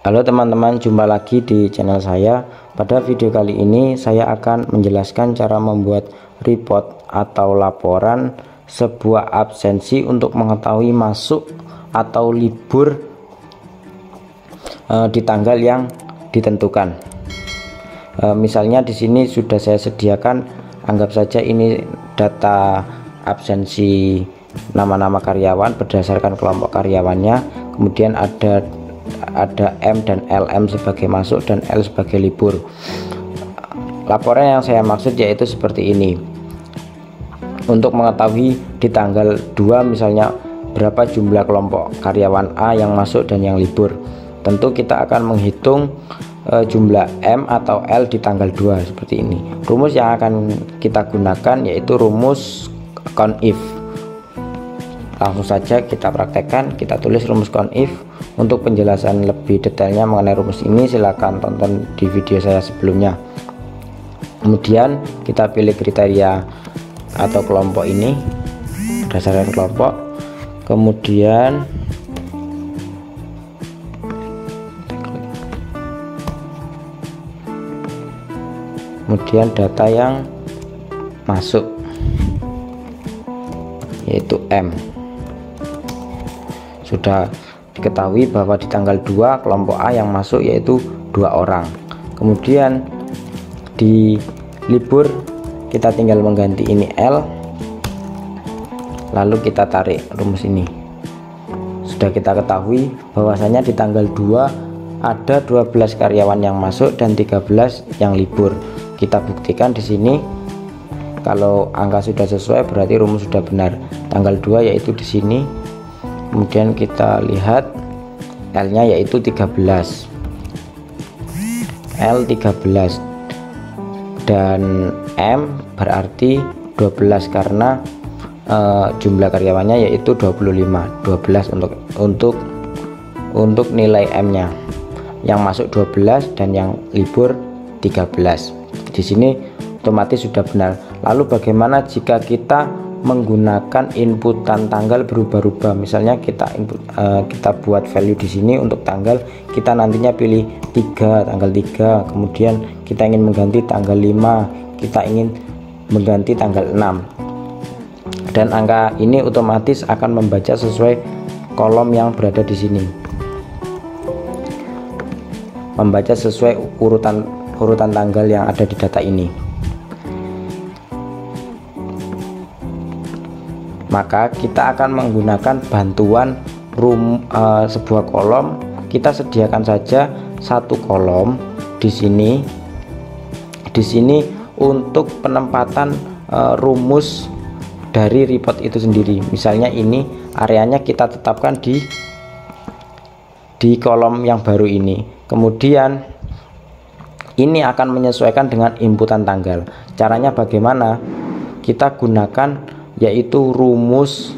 Halo teman-teman, jumpa lagi di channel saya. Pada video kali ini saya akan menjelaskan cara membuat report atau laporan sebuah absensi untuk mengetahui masuk atau libur di tanggal yang ditentukan. Misalnya di sini sudah saya sediakan, anggap saja ini data absensi nama-nama karyawan berdasarkan kelompok karyawannya, kemudian ada M dan LM sebagai masuk dan L sebagai libur. Laporan yang saya maksud yaitu seperti ini. Untuk mengetahui di tanggal 2 misalnya berapa jumlah kelompok karyawan A yang masuk dan yang libur, tentu kita akan menghitung jumlah M atau L di tanggal 2 seperti ini. Rumus yang akan kita gunakan yaitu rumus count if. Langsung saja kita praktekkan, kita tulis rumus count if. Untuk penjelasan lebih detailnya mengenai rumus ini silahkan tonton di video saya sebelumnya. Kemudian kita pilih kriteria atau kelompok ini berdasarkan kelompok, kemudian data yang masuk yaitu M. Sudah diketahui bahwa di tanggal 2 kelompok A yang masuk yaitu 2 orang. Kemudian di libur kita tinggal mengganti ini L, lalu kita tarik rumus ini. Sudah kita ketahui bahwasanya di tanggal 2 ada 12 karyawan yang masuk dan 13 yang libur. Kita buktikan di sini. Kalau angka sudah sesuai berarti rumus sudah benar. Tanggal 2 yaitu di sini. Kemudian kita lihat L nya yaitu 13, L 13 dan M berarti 12 karena jumlah karyawannya yaitu 25, 12 untuk nilai M nya, yang masuk 12 dan yang libur 13. Di sini otomatis sudah benar. Lalu bagaimana jika kita menggunakan inputan tanggal berubah-ubah? Misalnya kita buat value di sini untuk tanggal, kita nantinya pilih 3, tanggal 3, kemudian kita ingin mengganti tanggal 5, kita ingin mengganti tanggal 6, dan angka ini otomatis akan membaca sesuai kolom yang berada di sini, membaca sesuai urutan tanggal yang ada di data ini. Maka kita akan menggunakan bantuan sebuah kolom. Kita sediakan saja satu kolom di sini. Di sini untuk penempatan rumus dari report itu sendiri. Misalnya ini areanya kita tetapkan di kolom yang baru ini. Kemudian ini akan menyesuaikan dengan inputan tanggal. Caranya bagaimana? Kita gunakan yaitu rumus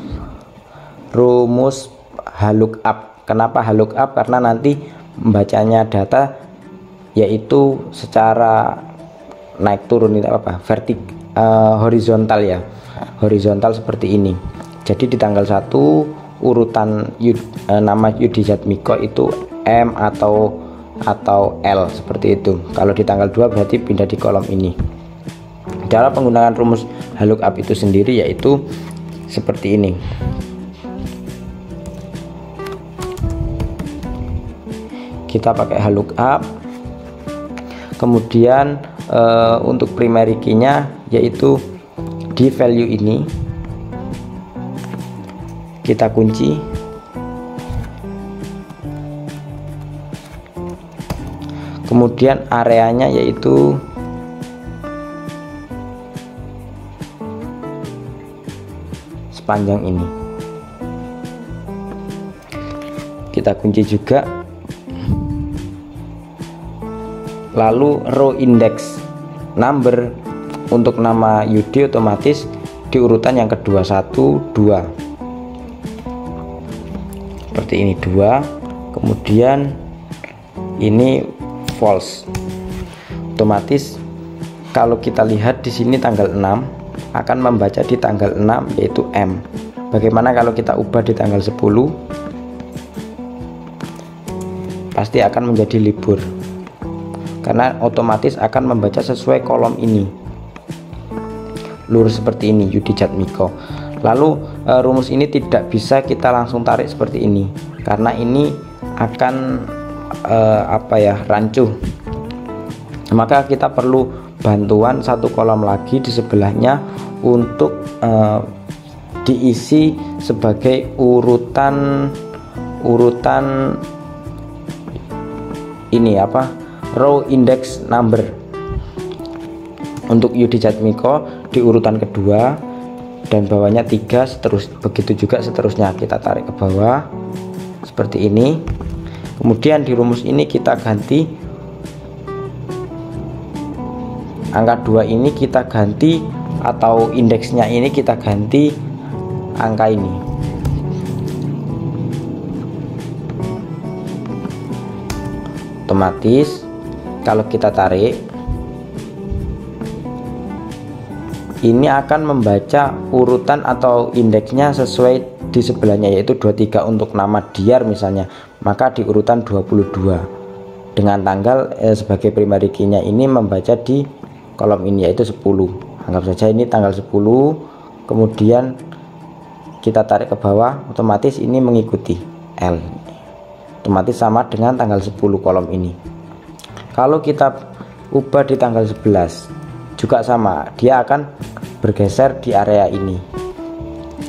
HLOOKUP. Kenapa HLOOKUP? Karena nanti membacanya data yaitu secara naik turun, itu apa? Horizontal ya. Horizontal seperti ini. Jadi di tanggal 1 urutan nama Yudi Jatmiko itu M atau L seperti itu. Kalau di tanggal 2 berarti pindah di kolom ini. Cara penggunaan rumus HLOOKUP itu sendiri yaitu seperti ini. Kita pakai HLOOKUP. Kemudian untuk primary key-nya yaitu di value ini kita kunci. Kemudian areanya yaitu sepanjang ini. Kita kunci juga. Lalu row index number untuk nama Yudi otomatis di urutan yang kedua, 1, 2. Seperti ini 2. Kemudian ini false. Otomatis kalau kita lihat di sini tanggal 6 akan membaca di tanggal 6 yaitu M. Bagaimana kalau kita ubah di tanggal 10? pasti akan menjadi libur, karena otomatis akan membaca sesuai kolom ini, lurus seperti ini Yudi Jatmiko. Lalu rumus ini tidak bisa kita langsung tarik seperti ini, karena ini akan rancuh. Maka kita perlu bantuan satu kolom lagi di sebelahnya untuk diisi sebagai urutan ini row index number. Untuk Yudi Jatmiko di urutan kedua dan bawahnya 3, begitu juga seterusnya. Kita tarik ke bawah seperti ini. Kemudian di rumus ini kita ganti angka 2 ini, kita ganti atau indeksnya ini kita ganti angka ini. Otomatis kalau kita tarik ini akan membaca urutan atau indeksnya sesuai di sebelahnya, yaitu 23 untuk nama Diar misalnya, maka di urutan 22 dengan tanggal sebagai primary key-nya ini membaca di kolom ini, yaitu 10. Anggap saja ini tanggal 10, kemudian kita tarik ke bawah, otomatis ini mengikuti L, otomatis sama dengan tanggal 10 kolom ini. Kalau kita ubah di tanggal 11 juga sama, dia akan bergeser di area ini.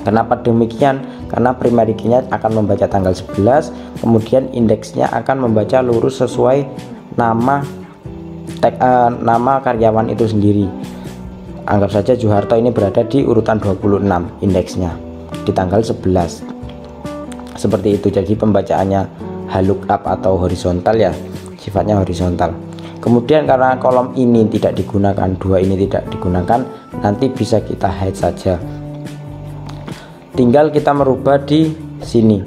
Kenapa demikian? Karena primary key-nya akan membaca tanggal 11, kemudian indeksnya akan membaca lurus sesuai nama nama karyawan itu sendiri. Anggap saja Juharto ini berada di urutan 26 indeksnya di tanggal 11, seperti itu. Jadi pembacaannya lookup atau horizontal ya, sifatnya horizontal. Kemudian karena kolom ini tidak digunakan, 2 ini tidak digunakan, nanti bisa kita hide saja. Tinggal kita merubah di sini,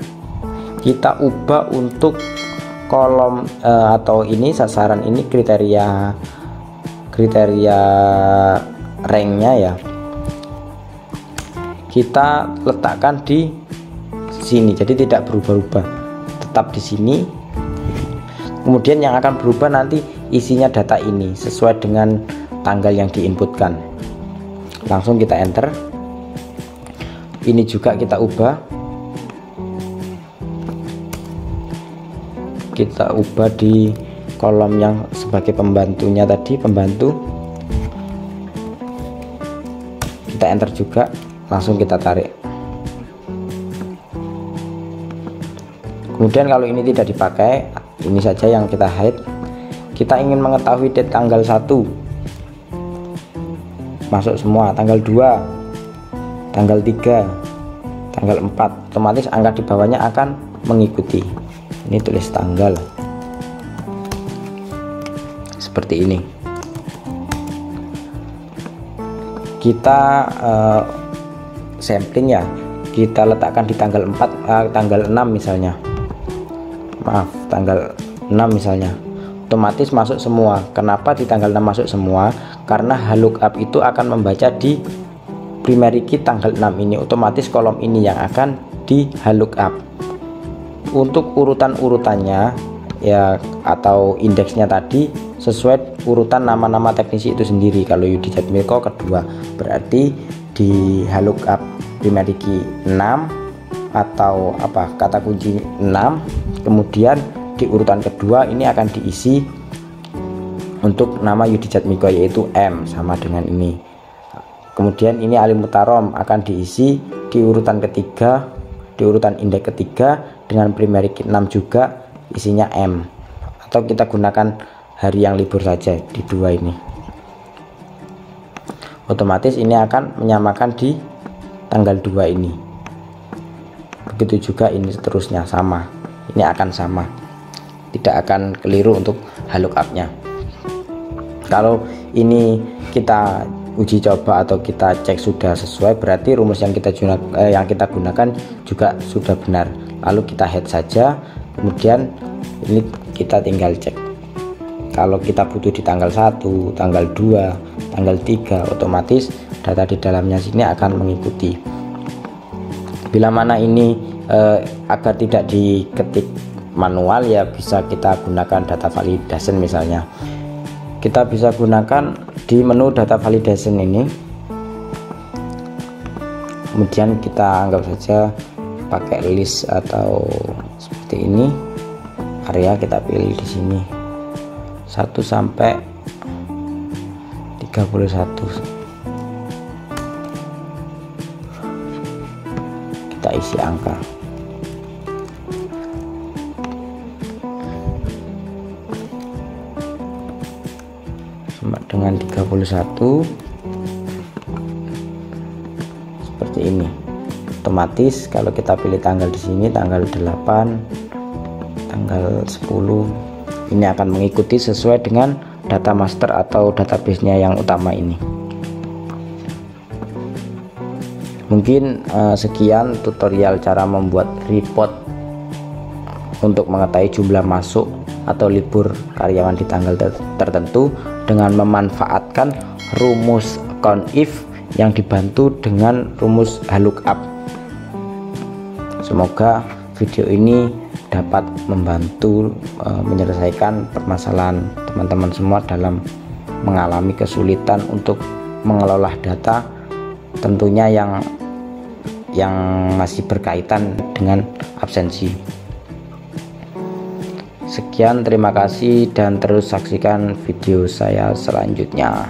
kita ubah untuk kolom atau ini sasaran ini kriteria ranknya ya, kita letakkan di sini, jadi tidak berubah-ubah, tetap di sini. Kemudian yang akan berubah nanti isinya data ini sesuai dengan tanggal yang diinputkan. Langsung kita enter. Ini juga kita ubah, di kolom yang sebagai pembantunya tadi, pembantu. Kita enter juga, langsung kita tarik. Kemudian kalau ini tidak dipakai, ini saja yang kita hide. Kita ingin mengetahui date tanggal 1, masuk semua, tanggal 2, tanggal 3, tanggal 4, otomatis angka di bawahnya akan mengikuti. Ini tulis tanggal seperti ini. Kita sampling ya, kita letakkan di tanggal 4, tanggal 6 misalnya, maaf tanggal 6 misalnya, otomatis masuk semua. Kenapa di tanggal 6 masuk semua? Karena lookup itu akan membaca di primary key tanggal 6 ini, otomatis kolom ini yang akan di lookup. Untuk urutan-urutannya ya atau indeksnya tadi sesuai urutan nama-nama teknisi itu sendiri. Kalau Yudi Jatmiko kedua, berarti di lookup primary key 6 atau kata kunci 6, kemudian di urutan kedua ini akan diisi untuk nama Yudi Jatmiko, yaitu M, sama dengan ini. Kemudian ini Ali Mutarom akan diisi di urutan ketiga, di urutan indeks ketiga dengan primary key 6 juga isinya M, atau kita gunakan hari yang libur saja di 2 ini. Otomatis ini akan menyamakan di tanggal 2 ini. Begitu juga ini seterusnya sama, ini akan sama, tidak akan keliru untuk lookupnya. Kalau ini kita uji coba atau kita cek sudah sesuai, berarti rumus yang kita gunakan juga sudah benar. Lalu kita hide saja, kemudian ini kita tinggal cek. Kalau kita butuh di tanggal 1, tanggal 2, tanggal 3, otomatis data di dalamnya sini akan mengikuti. Bila mana ini agar tidak diketik manual ya bisa kita gunakan data validation. Misalnya kita bisa gunakan di menu data validation ini, kemudian kita anggap saja pakai list atau seperti ini. Area kita pilih di sini 1 sampai 31, kita isi angka. Sama dengan 31 seperti ini. Otomatis kalau kita pilih tanggal di sini, tanggal 8, tanggal 10, ini akan mengikuti sesuai dengan data master atau database-nya yang utama ini. Mungkin sekian tutorial cara membuat report untuk mengetahui jumlah masuk atau libur karyawan di tanggal tertentu dengan memanfaatkan rumus COUNTIF yang dibantu dengan rumus lookup. Semoga video ini dapat membantu menyelesaikan permasalahan teman-teman semua dalam mengalami kesulitan untuk mengelola data, tentunya yang masih berkaitan dengan absensi. Sekian, terima kasih dan terus saksikan video saya selanjutnya.